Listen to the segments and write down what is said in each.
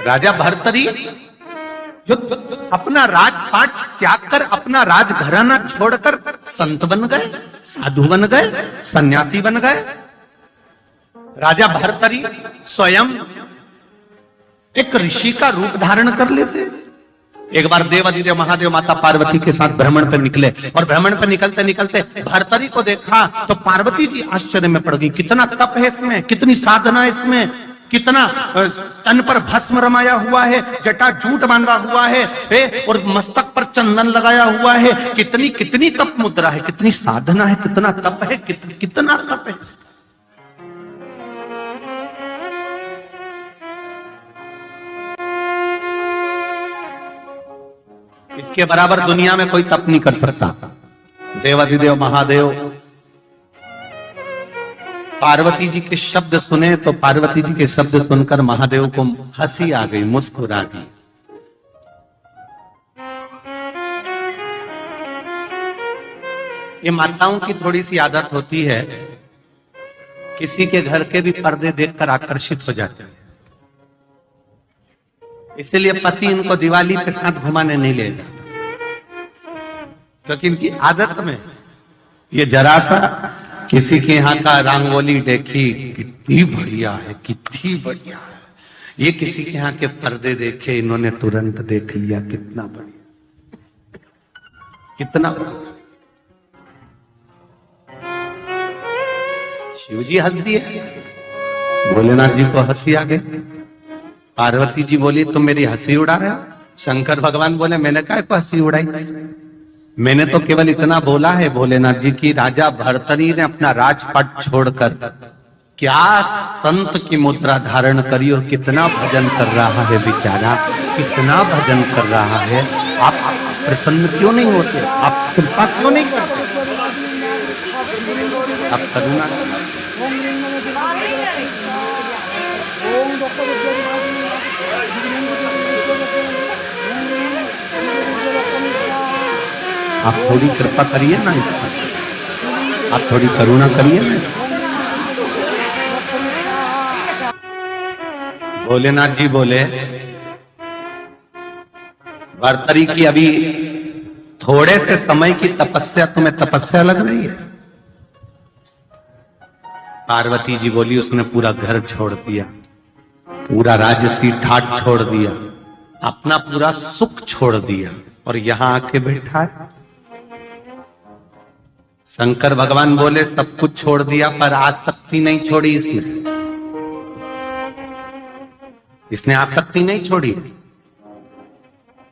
राजा भर्तरी जो अपना राजपाट त्याग कर, अपना राजघराना छोड़कर संत बन गए, साधु बन गए, सन्यासी बन गए। राजा भर्तरी स्वयं एक ऋषि का रूप धारण कर लेते। एक बार देवादिदेव महादेव माता पार्वती के साथ भ्रमण पर निकले और भ्रमण पर निकलते निकलते भर्तरी को देखा तो पार्वती जी आश्चर्य में पड़ गई। कितना तप है इसमें, कितनी साधना है इसमें, कितना तन पर भस्म रमाया हुआ है, जटा जूट बांधा हुआ है और मस्तक पर चंदन लगाया हुआ है। कितनी कितनी तप मुद्रा है, कितनी साधना है, कितना तप है, कितना तप है। इसके बराबर दुनिया में कोई तप नहीं कर सकता। देवादिदेव महादेव पार्वती जी के शब्द सुने तो पार्वती जी के शब्द सुनकर महादेव को हंसी आ गई, मुस्कुरा गई। ये माताओं की थोड़ी सी आदत होती है, किसी के घर के भी पर्दे देखकर आकर्षित हो जाते हैं। इसलिए पति इनको दिवाली के साथ घुमाने नहीं ले जाता, क्योंकि इनकी आदत में ये जरा सा किसी के यहाँ का रंगोली देखी, कितनी बढ़िया है, कितनी बढ़िया है। ये किसी के यहाँ के पर्दे देखे, इन्होंने तुरंत देख लिया, कितना बढ़िया, कितना बढ़िया। शिव जी हंस दिए, भोलेनाथ जी को हंसी आ गई। पार्वती जी बोली तुम मेरी हंसी उड़ा रहे हो। शंकर भगवान बोले मैंने काय को हंसी उड़ाई, मैंने तो केवल इतना बोला है भोलेनाथ जी की राजा भर्तरी ने अपना राजपाट छोड़कर क्या संत की मुद्रा धारण करी और कितना भजन कर रहा है बेचारा, कितना भजन कर रहा है। आप प्रसन्न क्यों नहीं होते, आप कृपा क्यों नहीं करते, आप करुणा। आप थोड़ी कृपा करिए ना इस पर, आप थोड़ी करुणा करिए ना इस पर। भोलेनाथ जी बोले भर्तरी की अभी थोड़े से समय की तपस्या तुम्हें तपस्या लग रही है। पार्वती जी बोली उसने पूरा घर छोड़ दिया, पूरा राजसी ठाट छोड़ दिया, अपना पूरा सुख छोड़ दिया और यहां आके बैठा है। शंकर भगवान बोले सब कुछ छोड़ दिया पर आसक्ति नहीं छोड़ी इसने आसक्ति नहीं छोड़ी।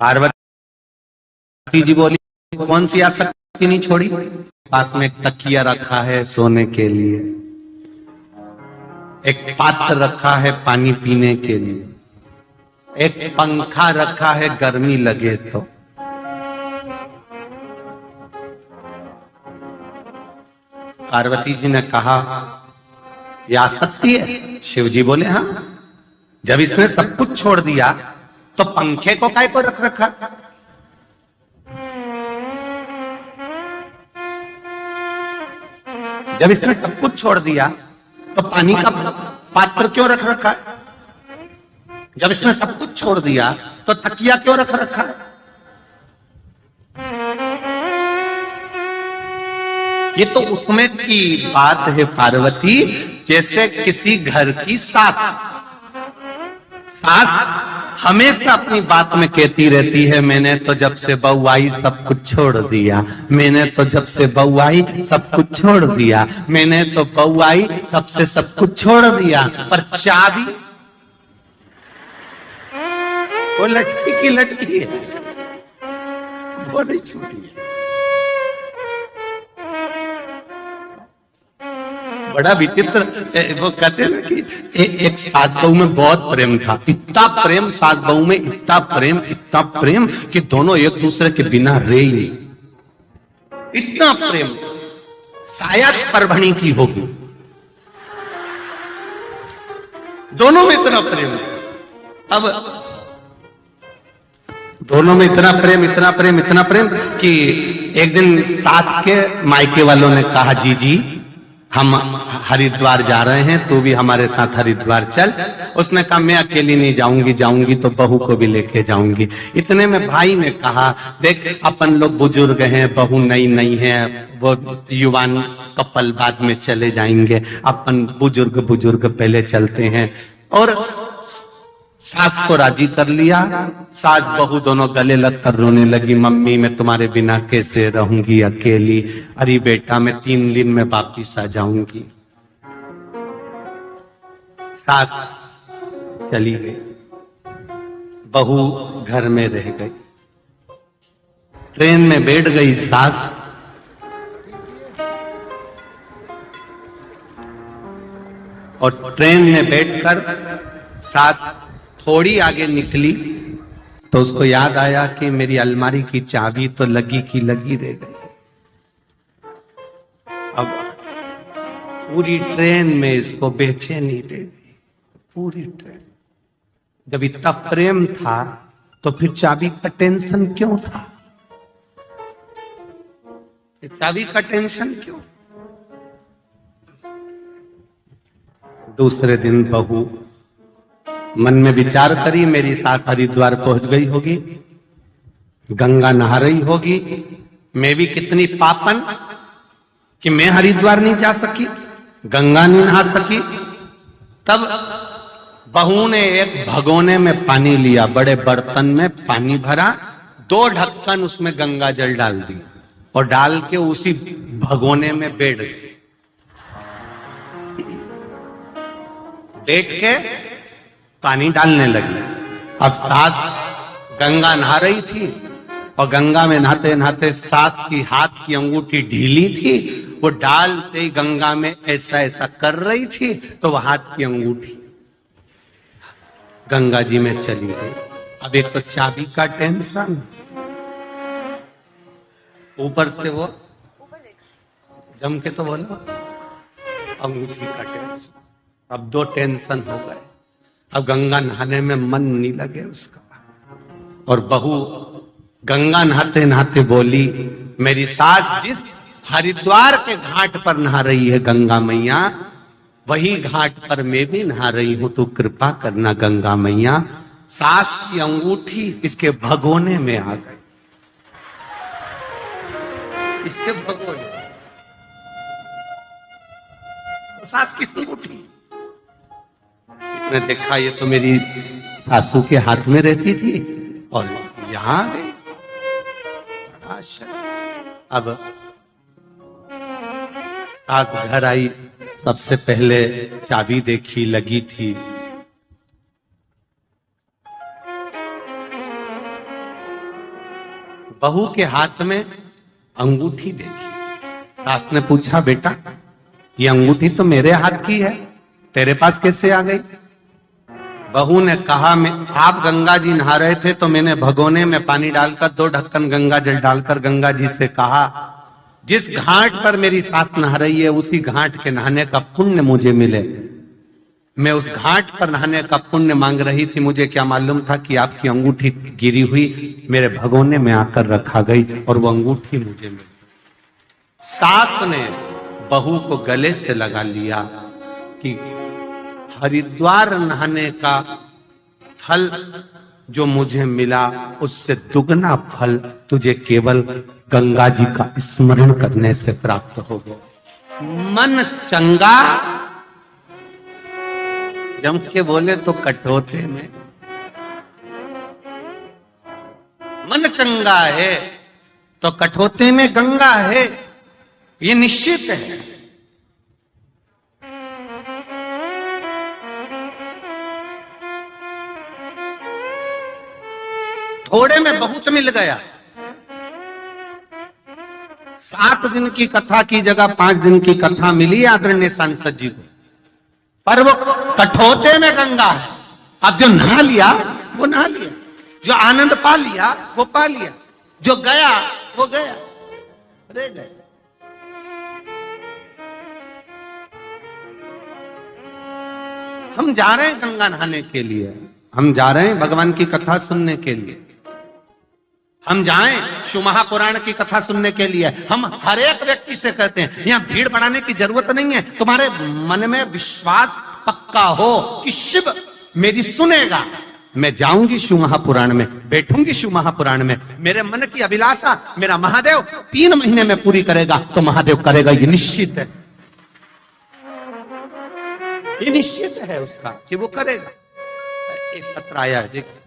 पार्वती जी बोली कौन सी आसक्ति नहीं छोड़ी। पास में एक तकिया रखा है सोने के लिए, एक पात्र रखा है पानी पीने के लिए, एक पंखा रखा है गर्मी लगे तो। पार्वती जी ने कहा ये आसक्ति है। शिव जी बोले हाँ, जब इसने सब कुछ छोड़ दिया तो पंखे को काय को रख रखा। जब इसने सब कुछ छोड़ दिया तो पानी का पात्र क्यों रख रखा है। जब इसने सब कुछ छोड़ दिया तो तकिया क्यों रख रखा है। ये तो उसमें की बात है पार्वती, जैसे किसी घर की सास हमेशा अपनी बात में कहती रहती है मैंने तो जब से बहू आई सब कुछ छोड़ दिया, मैंने तो जब से बहू आई सब कुछ छोड़ दिया, मैंने तो बहू आई तब से सब कुछ छोड़ दिया, पर चाबी वो लटकी की लटकी है, वो नहीं छूटी। बड़ा विचित्र, वो कहते हैं ना कि एक सास बहू में बहुत प्रेम था, इतना प्रेम सास बहू में, इतना प्रेम कि दोनों एक दूसरे के बिना रह ही नहीं, इतना प्रेम। शायद परभणी की होगी, दोनों में इतना प्रेम था। अब दोनों में इतना प्रेम कि एक दिन सास के मायके वालों ने कहा जी हम हरिद्वार जा रहे हैं, तू भी हमारे साथ हरिद्वार चल। उसने कहा मैं अकेली नहीं जाऊंगी, जाऊंगी तो बहू को भी लेके जाऊंगी। इतने में भाई ने कहा देख अपन लोग बुजुर्ग हैं, बहू नई नई है, वो युवान कपल बाद में चले जाएंगे, अपन बुजुर्ग बुजुर्ग पहले चलते हैं। और सास को राजी कर लिया। सास बहू दोनों गले लगकर रोने लगी, मम्मी मैं तुम्हारे बिना कैसे रहूंगी अकेली। अरे बेटा मैं 3 दिन में वापिस आ जाऊंगी। सास चली गई, बहू घर में रह गई। ट्रेन में बैठ गई सास, और ट्रेन में बैठकर सास थोड़ी आगे निकली तो उसको याद आया कि मेरी अलमारी की चाबी तो लगी की लगी रह गई। अब पूरी ट्रेन में इसको बेचैनी रह गई, पूरी ट्रेन। जब इतना प्रेम था तो फिर चाबी का टेंशन क्यों था? चाबी का टेंशन क्यों? दूसरे दिन बहू मन में विचार करी, मेरी सास हरिद्वार पहुंच गई होगी, गंगा नहा रही होगी, मैं भी कितनी पापन कि मैं हरिद्वार नहीं जा सकी, गंगा नहीं नहा सकी। तब बहू ने एक भगोने में पानी लिया, बड़े बर्तन में पानी भरा, 2 ढक्कन उसमें गंगा जल डाल दी और डाल के उसी भगोने में बैठ गई। बैठ के पानी डालने लगी। अब सास गंगा नहा रही थी और गंगा में नहाते नहाते सास की हाथ की अंगूठी ढीली थी, वो डालते ही गंगा में ऐसा ऐसा कर रही थी तो वह हाथ की अंगूठी गंगा जी में चली गई। अब एक तो चाबी का टेंशन, ऊपर से वो जम के तो बोलो अंगूठी का टेंशन। अब 2 टेंशन हो गए। अब गंगा नहाने में मन नहीं लगे उसका। और बहू गंगा नहाते नहाते बोली, मेरी सास जिस हरिद्वार के घाट पर नहा रही है गंगा मैया, वही घाट पर मैं भी नहा रही हूं, तू कृपा करना गंगा मैया। सास की अंगूठी इसके भगोने में आ गई, इसके भगोने, सास की अंगूठी। इसने देखा ये तो मेरी सासू के हाथ में रहती थी और यहां आ गई। बड़ा आश्चर्य। अब सास घर आई, सबसे पहले चाबी देखी, लगी थी। बहू के हाथ में अंगूठी देखी। सास ने पूछा, बेटा ये अंगूठी तो मेरे हाथ की है, तेरे पास कैसे आ गई? बहू ने कहा, मैं आप गंगा जी नहा रहे थे तो मैंने भगोने में पानी डालकर 2 ढक्कन गंगा जल डालकर गंगा जी से कहा, जिस घाट पर मेरी सास नहा रही है उसी घाट के नहाने का पुण्य मुझे मिले। मैं उस घाट पर नहाने का पुण्य मांग रही थी, मुझे क्या मालूम था कि आपकी अंगूठी गिरी हुई मेरे भगोने में आकर रखा गई और वो अंगूठी मुझे मिली। सास ने बहू को गले से लगा लिया कि हरिद्वार नहाने का फल जो मुझे मिला उससे दुगना फल तुझे केवल गंगा जी का स्मरण करने से प्राप्त होगा। मन चंगा, जम के बोले तो कठोते में, मन चंगा है तो कठोते में गंगा है, ये निश्चित है। थोड़े में बहुत मिल गया। 7 दिन की कथा की जगह 5 दिन की कथा मिली आदरणीय सांसद जी को, पर वो कठोते में गंगा है। अब जो नहा लिया वो नहा लिया, जो आनंद पा लिया वो पा लिया, जो गया वो गया, रह गए। हम जा रहे हैं गंगा नहाने के लिए, हम जा रहे हैं भगवान की कथा सुनने के लिए, हम जाएं शिव महापुराण की कथा सुनने के लिए। हम हर एक व्यक्ति से कहते हैं यहां भीड़ बढ़ाने की जरूरत नहीं है, तुम्हारे मन में विश्वास पक्का हो कि शिव मेरी सुनेगा, मैं जाऊंगी शिव महापुराण में, बैठूंगी शिव महापुराण में, मेरे मन की अभिलाषा मेरा महादेव 3 महीने में पूरी करेगा, तो महादेव करेगा, ये निश्चित है, ये निश्चित है उसका कि वो करेगा। एक पत्र आया है, देखिए।